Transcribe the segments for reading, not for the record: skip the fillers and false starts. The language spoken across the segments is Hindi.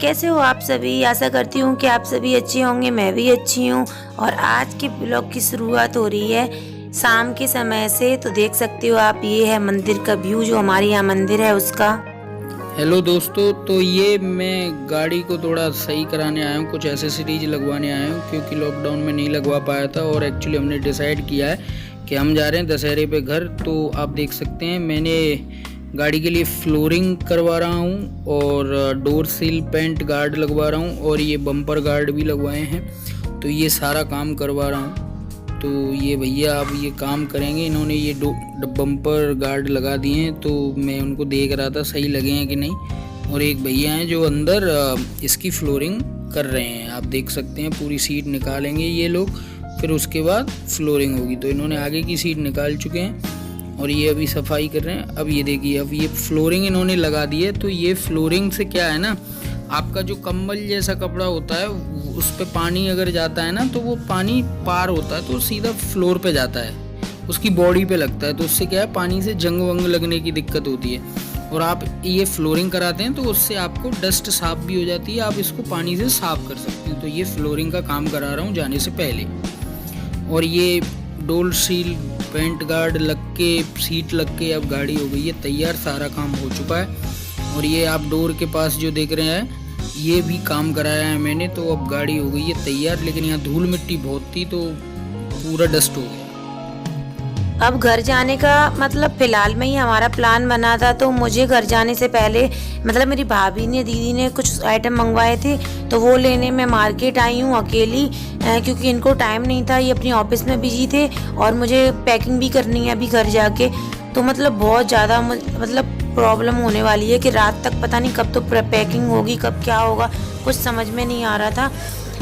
कैसे हो आप सभी। आशा करती हूँ कि आप सभी अच्छे होंगे, मैं भी अच्छी हूँ। और आज के ब्लॉग की शुरुआत हो रही है शाम के समय से। तो देख सकते हो आप, ये है मंदिर का व्यू, जो हमारे यहाँ मंदिर है उसका। हेलो दोस्तों, तो ये मैं गाड़ी को थोड़ा सही कराने आया हूँ, कुछ एसेसरीज लगवाने आया हूँ क्योंकि लॉकडाउन में नहीं लगवा पाया था। और एक्चुअली हमने डिसाइड किया है कि हम जा रहे हैं दशहरे पे घर। तो आप देख सकते हैं मैंने गाड़ी के लिए फ्लोरिंग करवा रहा हूँ और डोर सील पेंट गार्ड लगवा रहा हूँ और ये बम्पर गार्ड भी लगवाए हैं। तो ये सारा काम करवा रहा हूँ। तो ये भैया अब ये काम करेंगे, इन्होंने ये बम्पर गार्ड लगा दिए हैं। तो मैं उनको देख रहा था सही लगे हैं कि नहीं। और एक भैया हैं जो अंदर इसकी फ्लोरिंग कर रहे हैं, आप देख सकते हैं। पूरी सीट निकालेंगे ये लोग, फिर उसके बाद फ्लोरिंग होगी। तो इन्होंने आगे की सीट निकाल चुके हैं और ये अभी सफाई कर रहे हैं। अब ये देखिए, अब ये फ्लोरिंग इन्होंने लगा दी है। तो ये फ्लोरिंग से क्या है ना, आपका जो कंबल जैसा कपड़ा होता है उस पे पानी अगर जाता है ना, तो वो पानी पार होता है तो सीधा फ्लोर पे जाता है, उसकी बॉडी पे लगता है। तो उससे क्या है, पानी से जंग वंग लगने की दिक्कत होती है। और आप ये फ्लोरिंग कराते हैं तो उससे आपको डस्ट साफ भी हो जाती है, आप इसको पानी से साफ कर सकते हैं। तो ये फ्लोरिंग का काम करा रहा हूँ जाने से पहले। और ये डोर सील पेंट गार्ड लग के, सीट लग के अब गाड़ी हो गई है तैयार, सारा काम हो चुका है। और ये आप डोर के पास जो देख रहे हैं ये भी काम कराया है मैंने। तो अब गाड़ी हो गई है तैयार, लेकिन यहाँ धूल मिट्टी बहुत थी तो पूरा डस्ट हो गया। अब घर जाने का मतलब फिलहाल में ही हमारा प्लान बना था। तो मुझे घर जाने से पहले मतलब मेरी भाभी ने, दीदी ने कुछ आइटम मंगवाए थे, तो वो लेने मैं मार्केट आई हूँ अकेली, क्योंकि इनको टाइम नहीं था, ये अपनी ऑफिस में बिजी थे और मुझे पैकिंग भी करनी है अभी घर जाके। तो मतलब बहुत ज़्यादा मतलब प्रॉब्लम होने वाली है कि रात तक पता नहीं कब तो पैकिंग होगी, कब क्या होगा, कुछ समझ में नहीं आ रहा था।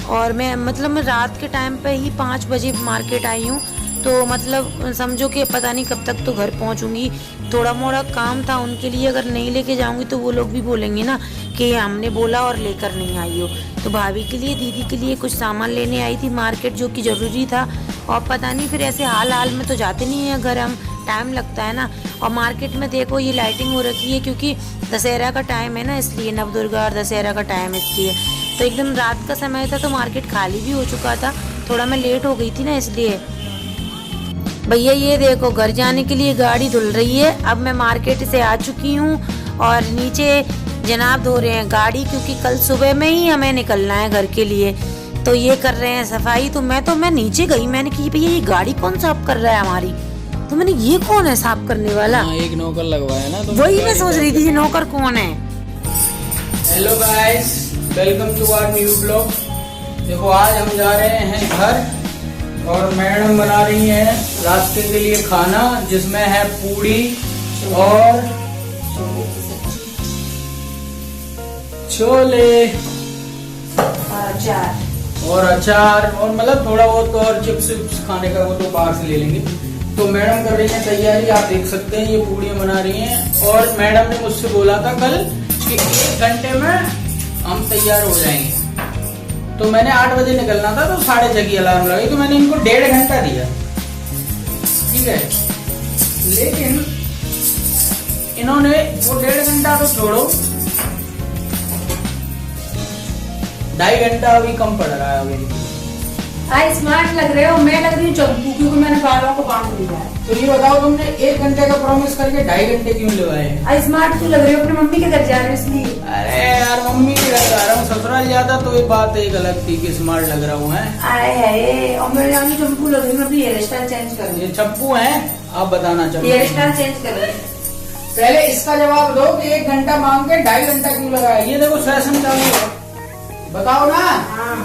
और मैं रात के टाइम पे ही 5 बजे मार्केट आई हूँ। तो मतलब समझो कि पता नहीं कब तक तो घर पहुंचूंगी। थोड़ा मोड़ा काम था उनके लिए, अगर नहीं लेके जाऊंगी तो वो लोग भी बोलेंगे ना कि हमने बोला और लेकर नहीं आई हो। तो भाभी के लिए, दीदी के लिए कुछ सामान लेने आई थी मार्केट, जो कि ज़रूरी था। और पता नहीं फिर ऐसे हाल में तो जाते नहीं हैं घर हम, टाइम लगता है ना। और मार्केट में देखो ये लाइटिंग हो रखी है क्योंकि दशहरा का टाइम है ना, इसलिए नवदुर्गा और दशहरा का टाइम इसलिए। तो एकदम रात का समय था तो मार्केट खाली भी हो चुका था, थोड़ा मैं लेट हो गई थी ना इसलिए। भैया ये देखो, घर जाने के लिए गाड़ी धुल रही है। अब मैं मार्केट से आ चुकी हूँ और नीचे जनाब धो रहे हैं गाड़ी, क्योंकि कल सुबह में ही हमें निकलना है घर के लिए। तो ये कर रहे हैं सफाई। तो मैं नीचे गई, मैंने की भैया ये गाड़ी कौन साफ कर रहा है हमारी। तो मैंने, ये कौन है साफ करने वाला? एक नौकर लगवाया ना, तो वही मैं सोच रही थी ये नौकर कौन है। Hello guys, welcome to our new blog. देखो आज हम जा रहे हैं घर और मैडम बना रही हैं रास्ते के लिए खाना, जिसमें है पूड़ी और छोले और अचार और मतलब थोड़ा बहुत और चिप्स खाने का वो तो बाहर से ले लेंगे। तो मैडम कर रही है तैयारी, आप देख सकते हैं ये पूड़ियाँ बना रही हैं। और मैडम ने मुझसे बोला था कल कि 1 घंटे में हम तैयार हो जाएंगे। तो मैंने 8 बजे निकलना था, तो 6:30 की अलार्म लगाई। तो मैंने इनको 1.5 घंटा दिया, ठीक है। लेकिन इन्होंने वो 1.5 घंटा तो छोड़ो, 2.5 घंटा अभी कम पड़ रहा है अभी। स्मार्ट लग रहे हो, मैं लग रही हूँ चंपू, क्योंकि मैंने बालों को बांध लिया है। तो ये बताओ, तुमने 1 घंटे का प्रॉमिस करके 2.5 घंटे क्यों लगाए? स्मार्ट क्यों लग रहे हो, अपनी मम्मी के घर जा रहे हो इसलिए। अरे यार, मम्मी के घर जा रहा हूँ, ससुराल जाता तो ये बात एक अलग थी कि स्मार्ट लग रहा हूँ। और मेरे जान चंपू लग रही, मैं अपनी हेयर स्टाइल चेंज कर रही। ये चप्पू है, आप बताना चंपू हेयर स्टाइल चेंज कर रही। पहले इसका जवाब दो कि 1 घंटा मांग के 2.5 घंटा क्यों लगाया? ये देखो सेशन चालू है, बताओ ना।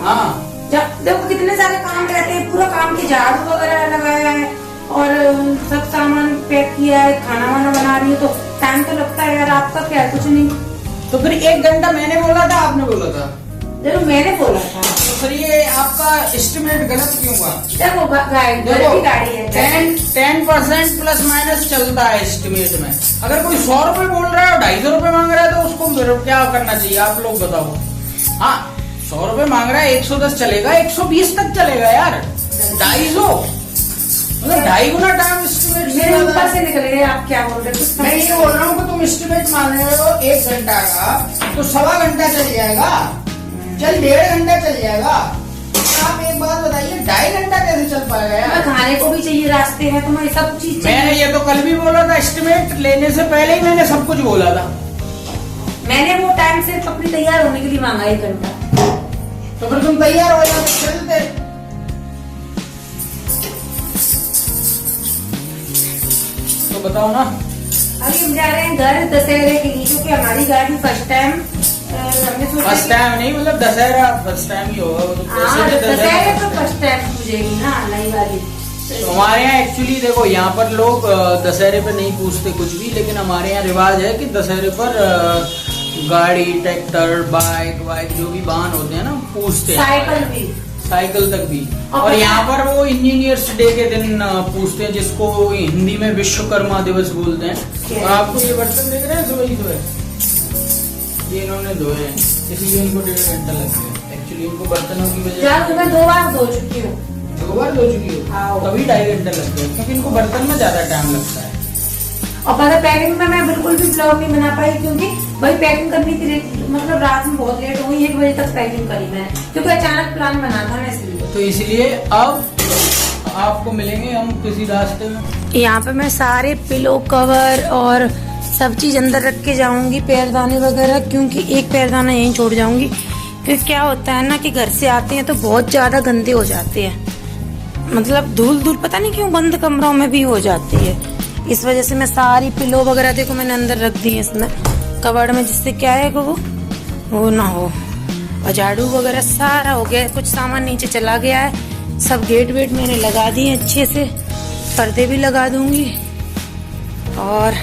हाँ देखो कितने सारे काम रहते हैं, पूरा काम की झाड़ू वगैरह लगाया है और सब सामान पैक किया है, खाना वाना बना रही है, तो टाइम तो लगता है यार। आपका क्या है? कुछ नहीं। तो फिर 1 घंटा मैंने बोला था, आपने बोला था? देखो मैंने बोला था। तो फिर ये आपका एस्टिमेट गलत क्यों हुआ? देखो गाड़ी है, 10% प्लस माइनस चलता है एस्टिमेट में। अगर कोई 100 रुपए बोल रहा है और 250 रुपए मांग रहा है तो उसको क्या करना चाहिए, आप लोग बताओ। हाँ, 100 रुपए मांग रहा है, 110 चलेगा, 120 तक चलेगा यार, 250 मतलब 2.5 गुना टाइम एस्टिमेट मेरे ऊपर से निकल गए, आप क्या बोल रहे हो? मैं ये बोल रहा हूँ कि तुम एस्टिमेट मान रहे हो 1 घंटा का, तो 1.25 घंटा चल जाएगा, चल 1.5 घंटा चल जाएगा। आप एक बात बताइए, 2.5 घंटा कैसे चल पाएगा यार? खाने को भी चाहिए रास्ते में, तुम्हें सब चीज चाहिए। मैंने ये तो कल भी बोला था, एस्टिमेट लेने से पहले ही मैंने सब कुछ बोला था। मैंने वो टाइम सिर्फ अपनी तैयार होने के लिए मांगा 1 घंटा। तो फिर तुम तैयार हो जाओ, चलते। तो बताओ ना। अभी हम जा रहे हैं घर दशहरे के लिए, क्योंकि हमारी गाड़ी फर्स्ट टाइम हमने सोचा फर्स्ट टाइम नहीं, मतलब दशहरा फर्स्ट टाइम ही होगा वो तो। दशहरे तो फर्स्ट टाइम पूजेगी ना नई वाली। तो हमारे यहाँ एक्चुअली देखो, यहाँ पर लोग दशहरे पे नहीं पूछते कुछ भी, लेकिन हमारे यहाँ रिवाज है कि दशहरे पर गाड़ी, ट्रैक्टर, बाइक वाइक जो भी वाहन होते हैं ना, पूछते हैं। साइकिल भी, साइकिल तक भी। और यहाँ पर वो इंजीनियर्स डे के दिन पूछते हैं, जिसको हिंदी में विश्वकर्मा दिवस बोलते हैं। और आपको ये बर्तन देख रहे हैं सुबह ही सुबह, ये इन्होंने धोए हैं, इसलिए इनको 1.5 घंटा लग गया। एक्चुअली इनको बर्तनों की वजह से मैं 2 बार धो चुकी हूँ। 2 बार धो चुकी हो, तभी 2.5 घंटा लग गया, क्योंकि इनको बर्तन में ज्यादा टाइम लगता है। और पता पैकिंग में मैं बिल्कुल भी ब्लॉग नहीं बना पाई, क्योंकि भाई पैकिंग करनी थी, मतलब रात में बहुत लेट हुई, 1 बजे तक पैकिंग करी मैंने, क्योंकि अचानक प्लान बना था ना, इसलिए। तो इसलिए अब आपको मिलेंगे हम किसी रास्ते में। यहाँ पे मैं सारे पिलो कवर और सब चीज अंदर रख के जाऊंगी, पैरदाने वगैरह, क्योंकि एक पैरदाना यहीं छोड़ जाऊंगी। क्योंकि क्या होता है ना कि घर से आते हैं तो बहुत ज्यादा गंदे हो जाते हैं, मतलब धूल पता नहीं क्यों बंद कमरों में भी हो जाती है। इस वजह से मैं सारी पिलो वगैरह देखो मैंने अंदर रख दी है इसमें कबर्ड में, जिससे क्या है वो ना हो। और झाड़ू वगैरह सारा हो गया, कुछ सामान नीचे चला गया है, सब गेट वेट मैंने लगा दिए अच्छे से, पर्दे भी लगा दूंगी। और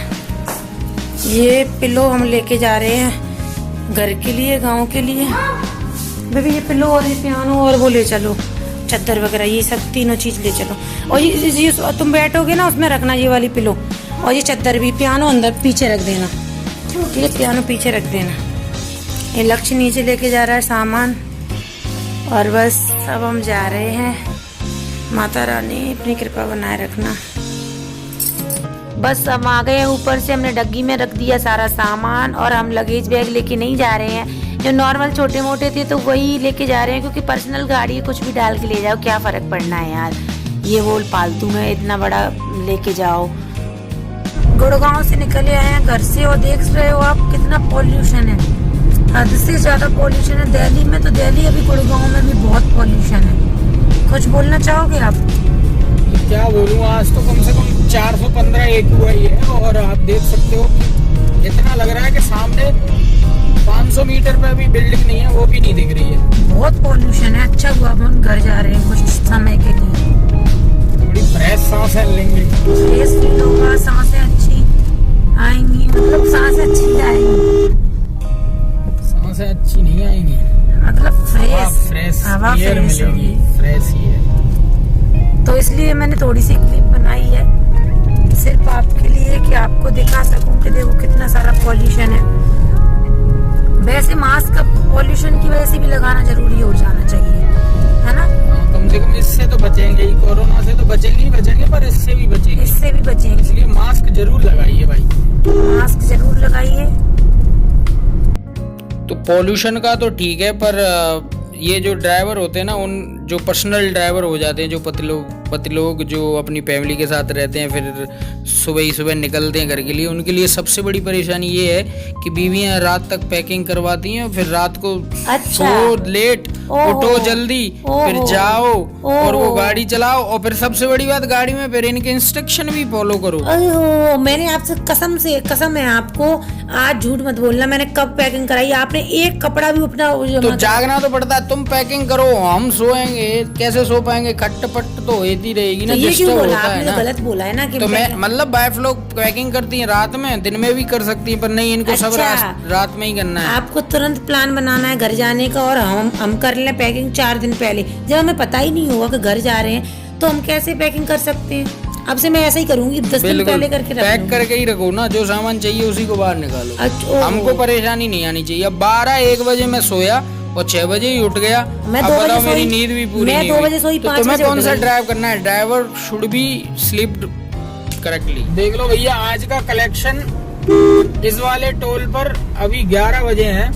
ये पिलो हम लेके जा रहे हैं घर के लिए, गांव के लिए। बेबी ये पिलो और ये पियानो और वो ले चलो, चादर वगैरह ये सब तीनों चीज ले चलो। और ये तुम बैठोगे ना उसमें रखना ये वाली पिलो, और ये चादर भी, पियानो अंदर पीछे रख देना, ये पियानो पीछे रख देना। ये लक्ष्य नीचे लेके जा रहा है सामान, और बस अब हम जा रहे हैं। माता रानी अपनी कृपा बनाए रखना। बस हम आ गए, ऊपर से हमने डग्गी में रख दिया सारा सामान, और हम लगेज बैग लेके नहीं जा रहे हैं। जो नॉर्मल छोटे मोटे थे तो वही लेके जा रहे हैं, क्योंकि पर्सनल गाड़ी है, कुछ भी डाल के ले जाओ, क्या फर्क पड़ना है यार। ये वो फालतू में इतना बड़ा लेके जाओ। गुड़गांव से निकले आए हैं घर से, और देख रहे हो आप कितना पॉल्यूशन है, हद से ज्यादा पॉल्यूशन है दिल्ली में। तो दिल्ली अभी गुड़गांव में भी बहुत पॉल्यूशन है। कुछ बोलना चाहोगे आप? क्या बोलूँ, आज तो कम से कम 415 एक हुआ ही है, और आप देख सकते हो इतना लग रहा है कि सामने 500 मीटर पे भी बिल्डिंग नहीं है, वो भी नहीं दिख रही है। बहुत पॉल्यूशन है। अच्छा हुआ हम घर जा रहे हैं कुछ समय के लिए, थोड़ी फ्रेश सांसें लेंगे, फ्रेश फील होगा, सांसें अच्छी आएंगी, मतलब सांसें अच्छी आएंगी, सांसें अच्छी नहीं आएंगी, मतलब फ्रेश हवा एयर फ्रेश मिलेगी, होगी। फ्रेश ही है। तो इसलिए मैंने थोड़ी सी क्लिप बनाई है सिर्फ आपके लिए, कि आपको दिखा सकूं कि देखो कितना सारा पॉल्यूशन है। वैसे मास्क पॉल्यूशन की वजह से भी लगाना जरूरी हो जाना चाहिए, है ना। कम से कम इससे तो बचेंगे ही, कोरोना से तो बचेंगे ही बचेंगे, पर इससे भी बचेंगे, इससे भी बचेंगे। इसलिए मास्क जरूर लगाइए भाई, मास्क जरूर लगाइए। तो पॉल्यूशन का तो ठीक है, पर ये जो ड्राइवर होते हैं ना, उन जो पर्सनल ड्राइवर हो जाते हैं, जो पति लोग जो अपनी फैमिली के साथ रहते हैं, फिर सुबह ही सुबह निकलते हैं घर के लिए, उनके लिए सबसे बड़ी परेशानी ये है कि बीवियां रात तक पैकिंग करवाती हैं, फिर रात को सो लेट, उठो जल्दी, फिर जाओ और वो गाड़ी चलाओ, और फिर सबसे बड़ी बात गाड़ी में फिर इनके इंस्ट्रक्शन भी फॉलो करो। मैंने आपसे कसम है आपको, आज झूठ मत बोलना, मैंने कब पैकिंग कराई, आपने एक कपड़ा भी अपना तो जागना तो पड़ता है, तुम पैकिंग करो, हम सोएंगे, कैसे सो पाएंगे, खटपट तो होती रहेगी ना, डिस्टर्ब होता है ना। गलत बोला है ना कि तो मैं मतलब वाइफ लोग पैकिंग करती हैं रात में, दिन में भी कर सकती हैं, पर नहीं, इनको सब रात में ही करना है। आपको तुरंत प्लान बनाना है घर जाने का, और हम कर लें पैकिंग 4 दिन पहले। जब हमें पता ही नहीं होगा कि घर जा रहे हैं, तो हम कैसे पैकिंग कर सकते हैं। अब से मैं ऐसा ही करूंगी, 10 दिन पहले करके पैक करके ही रखो ना, जो सामान चाहिए उसी को बाहर निकालो। हमको परेशानी नहीं आनी चाहिए। अब 12-1 बजे मैं सोया और 6 बजे ही उठ गया। मैं अब 2 बजे बताओ मेरी सोई, नींद भी पूरी मैं नहीं 2 बजे सोई, हुई। तो 5 तुम्हें बजे कौन उठ सा गई। ड्राइव करना है? Driver should be slept correctly. देख लो भैया आज का कलेक्शन इस वाले टोल पर अभी 11 बजे हैं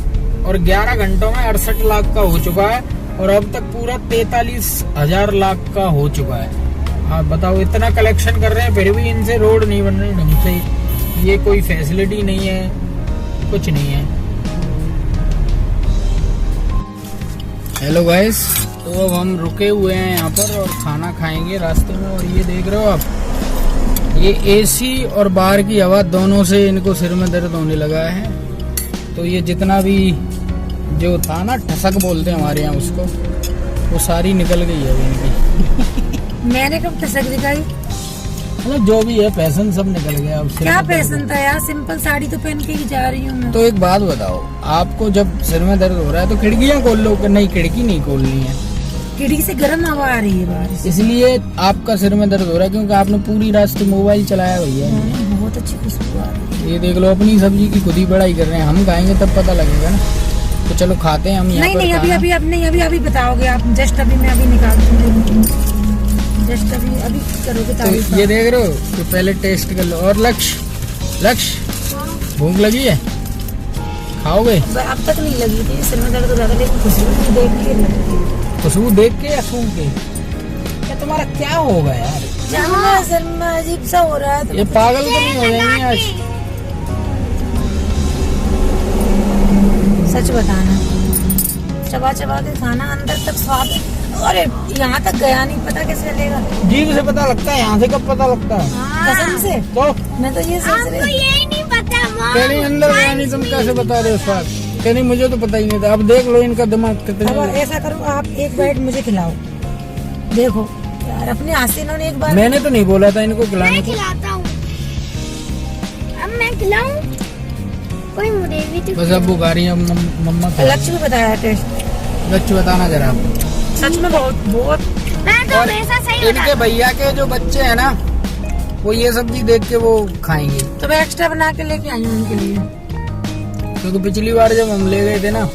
और 11 घंटों में 68 लाख का हो चुका है और अब तक पूरा 43,000 लाख का हो चुका है। आप बताओ इतना कलेक्शन कर रहे हैं फिर भी इनसे रोड नहीं बन रही ढंग से। ये कोई फैसिलिटी नहीं है, कुछ नहीं है। हेलो गाइस, तो अब हम रुके हुए हैं यहाँ पर और खाना खाएंगे रास्ते में। और ये देख रहे हो आप, ये एसी और बाहर की हवा दोनों से इनको सिर में दर्द होने लगा है। तो ये जितना भी जो था ना ठसक बोलते हैं हमारे यहाँ उसको, वो सारी निकल गई है अभी इनकी। मैंने कब ठसक दिखाई? मतलब जो भी है पैसन सब निकल गया अब सिर क्या में दर्द पैसन था यार, सिंपल साड़ी तो पहन के ही जा रही हूँ मैं। तो एक बात बताओ, आपको जब सिर में दर्द हो रहा है तो खिड़कियां खोल लो। नहीं, खिड़की नहीं खोलनी है, खिड़की से गर्म हवा आ रही है बाहर से। इसलिए आपका सिर में दर्द हो रहा है क्योंकि आपने पूरी रास्ते मोबाइल चलाया भैया। बहुत अच्छी खुशबू आ रही है। ये देख लो, अपनी सब्जी की खुद ही बड़ाई कर रहे हैं। हम खाएंगे तब पता लगेगा ना। तो चलो खाते हैं हम यहाँ नहीं पर नहीं, खाना। अभी अभी बताओगे आप। जस्ट अभी मैं अभी निकालती हूँ। जस्ट अभी करोगे तो तारीफ। ये देख रहे हो, तो पहले टेस्ट कर लो। और लक्ष्य भूख लगी है, खाओगे? अब तक नहीं लगी थी, सिर में दर्द हो रहा था, लेकिन खुशबू देख के लगी थी। खुशबू देख के या सूंघ के? क्या तुम्हारा क्या होगा यार? जानना सिर में अजीब सा हो रहा है तो ये पागल तो नहीं हो जाएंगे आज? सच बताना, चबा चबा के खाना अंदर तक स्वाद। अरे यहाँ तक गया नहीं, पता कैसे चलेगा? जीभ से पता लगता है, यहाँ से कब पता लगता है? कसम से तो मैं तो ये सोच रही यही नहीं पता कहनी अंदर गया नहीं, तुम कैसे बता रहे हो स्वाद? कहनी मुझे तो पता ही नहीं था। अब देख लो इनका दिमाग अब कितना। ऐसा करो, आप एक बाइट मुझे खिलाओ। देखो यार, अपने हाथ से इन्होंने एक बार। मैंने तो नहीं बोला था इनको खिलाने मैं को। खिलाता हूँ। अब मैं खिलाऊं? कोई मुझे भी तो बस अब बुखारी है मम्मा को। लक्ष्य भी बताया टेस्ट। लक्ष्य बताना जरा आप। सच में बहुत मैं तो और हमेशा सही इनके भैया के जो बच्चे हैं ना, वो ये सब्जी देख के वो खाएंगे। तो मैं एक्स्ट्रा बना के लेके आई हूँ उनके लिए। क्योंकि पिछली बार जब हम ले गए थे ना,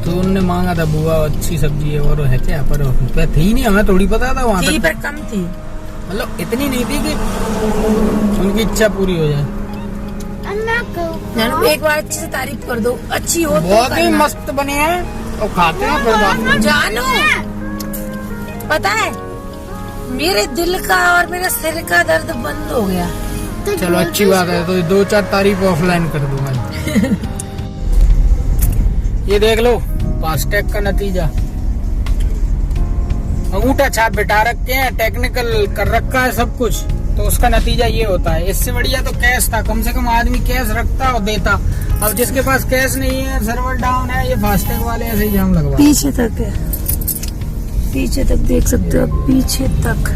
तो उनने मांगा था बुआ अच्छी सब्जी है, और है क्या पर थी नहीं, हमें थोड़ी पता था वहाँ थी तक। पर कम थी, मतलब इतनी नहीं थी कि उनकी इच्छा पूरी हो जाए। अब मैं जानू एक बार अच्छे से तारीफ कर दो, अच्छी हो तो बहुत ही करना। मस्त बने हैं और खाते हैं फिर बाद में। जानू पता है, मेरे दिल का और मेरे सिर का दर्द बंद हो गया। चलो अच्छी बात है, तो 2-4 तारीफ ऑफलाइन कर दूंगा। ये देख लो फास्टैग का नतीजा। अंगूठा छाप बिठा रखे हैं, टेक्निकल कर रखा है सब कुछ, तो उसका नतीजा ये होता है। इससे बढ़िया तो कैश था, कम से कम आदमी कैश रखता और देता। अब जिसके पास कैश नहीं है, सर्वर डाउन है, ये फास्टैग वाले ऐसे ही जाम लगवा। पीछे तक है, पीछे तक देख सकते हो, पीछे तक।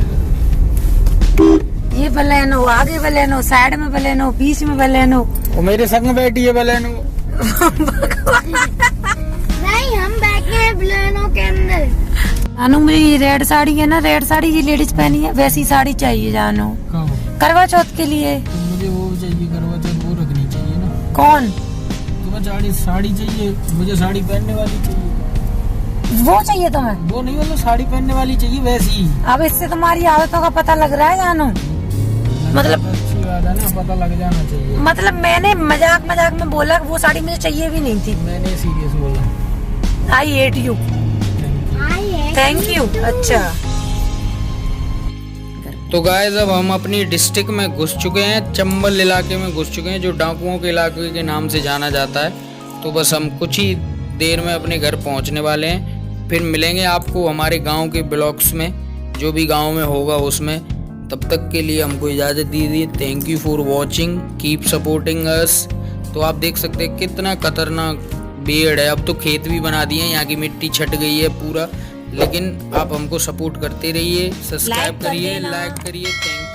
ये बलेनो, आगे बलेनो, साइड में बलेनो, बीच में बलेनो। वो मेरे संग में बैठी है बलेनो। नहीं, हम बैठे हैं बलेनो के अंदर। जानू मेरी ये रेड साड़ी है ना, रेड साड़ी ये लेडीज पहनी है, वैसी साड़ी चाहिए जानू करवा चौथ के लिए। तो मुझे वो चाहिए, करवा चौथ वो रखनी चाहिए ना। कौन? तुम्हें साड़ी चाहिए, मुझे साड़ी पहनने वाली चाहिए। वो चाहिए तुम्हें? वो नहीं, मतलब साड़ी पहनने वाली चाहिए वैसी। अब इससे तुम्हारी आदतों का पता लग रहा है जानू। मतलब अच्छी बात है ना, पता लग जाना चाहिए। मतलब मैंने मजाक में बोला, वो साड़ी मुझे चाहिए भी नहीं थी। मैंने सीरियस बोला। I hate you. Thank you. अच्छा तो गाइस, अब हम अपनी डिस्ट्रिक्ट में घुस चुके हैं, चंबल इलाके में घुस चुके हैं, जो डाकुओं के इलाके के नाम से जाना जाता है। तो बस हम कुछ ही देर में अपने घर पहुंचने वाले हैं। फिर मिलेंगे आपको हमारे गांव के ब्लॉग्स में, जो भी गांव में होगा उसमें। तब तक के लिए हमको इजाज़त दीजिए। Thank you for watching, keep supporting us. तो आप देख सकते हैं कितना खतरनाक पेड़ है। अब तो खेत भी बना दिए हैं, यहाँ की मिट्टी छट गई है पूरा। लेकिन आप हमको सपोर्ट करते रहिए, सब्सक्राइब करिए, लाइक करिए। Thank you.